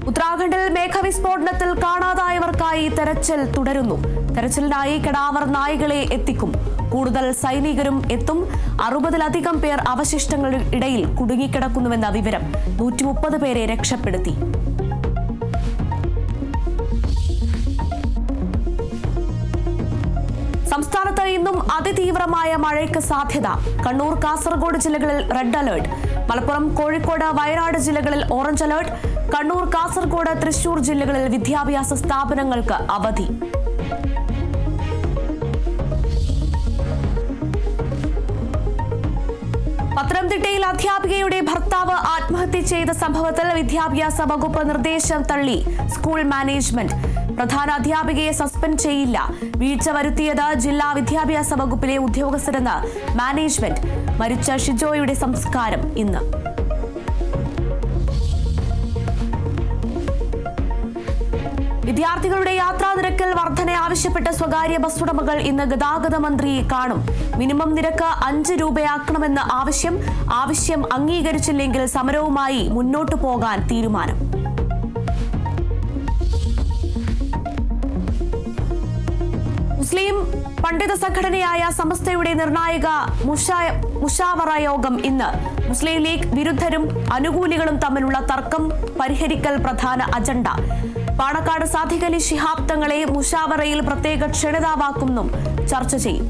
ഉത്തരാഖണ്ഡിൽ മേഘവിസ്ഫോടനത്തിൽ കാണാതായവർക്കായി തെരച്ചിൽ തുടരുന്നു. തെരച്ചിലിനായി കടാവർ നായികളെ എത്തിക്കും. കൂടുതൽ സൈനികരും എത്തും. 60-ലധികം പേർ അവശിഷ്ടങ്ങളുടെ ഇടയിൽ കുടുങ്ങിക്കിടക്കുന്നുവെന്ന വിവരം. 130 പേരെ രക്ഷപ്പെടുത്തി. സംസ്ഥാനത്ത് ഇന്നും അതിതീവ്രമായ മഴയ്ക്ക് സാധ്യത. കണ്ണൂർ, കാസർഗോഡ് ജില്ലകളിൽ റെഡ് അലർട്ട്. മലപ്പുറം, കോഴിക്കോട്, വയനാട് ജില്ലകളിൽ ഓറഞ്ച് അലർട്ട്. കണ്ണൂർ, കാസർഗോഡ്, തൃശൂർ ജില്ലകളിൽ വിദ്യാഭ്യാസ സ്ഥാപനങ്ങൾക്ക് അവധി. പത്തനംതിട്ടയിൽ അധ്യാപികയുടെ ഭർത്താവ് ആത്മഹത്യ ചെയ്ത സംഭവത്തിൽ വിദ്യാഭ്യാസ വകുപ്പ് നിർദ്ദേശം തള്ളി സ്കൂൾ മാനേജ്മെന്റ്. പ്രധാന അധ്യാപികയെ സസ്പെൻഡ് ചെയ്യില്ല. വീഴ്ച വരുത്തിയത് ജില്ലാ വിദ്യാഭ്യാസ വകുപ്പിലെ ഉദ്യോഗസ്ഥരെന്ന് മാനേജ്മെന്റ്. മരിച്ച ഷിജോയുടെ സംസ്കാരം ഇന്ന്. വിദ്യാർത്ഥികളുടെ യാത്രാ നിരക്കിൽ വർധന ആവശ്യപ്പെട്ട് സ്വകാര്യ ബസ് ഉടമകൾ ഇന്ന് ഗതാഗത മന്ത്രിയെ കാണും. മിനിമം നിരക്ക് 5 രൂപയാക്കണമെന്ന് ആവശ്യം അംഗീകരിച്ചില്ലെങ്കിൽ സമരവുമായി മുന്നോട്ടു പോകാൻ തീരുമാനം. മുസ്ലിം പണ്ഡിത സംഘടനയായ സമസ്തയുടെ നിർണായക മുഷാവറ യോഗം ഇന്ന്. മുസ്ലിം ലീഗ് വിരുദ്ധരും അനുകൂലികളും തമ്മിലുള്ള തർക്കം പരിഹരിക്കൽ പ്രധാന അജണ്ട. പാണക്കാട് സാദിഖ് അലി ശിഹാബ് തങ്ങളെ മുഷാവറയിൽ പ്രത്യേക ക്ഷണിതാവാക്കുമെന്നും ചർച്ച ചെയ്യും.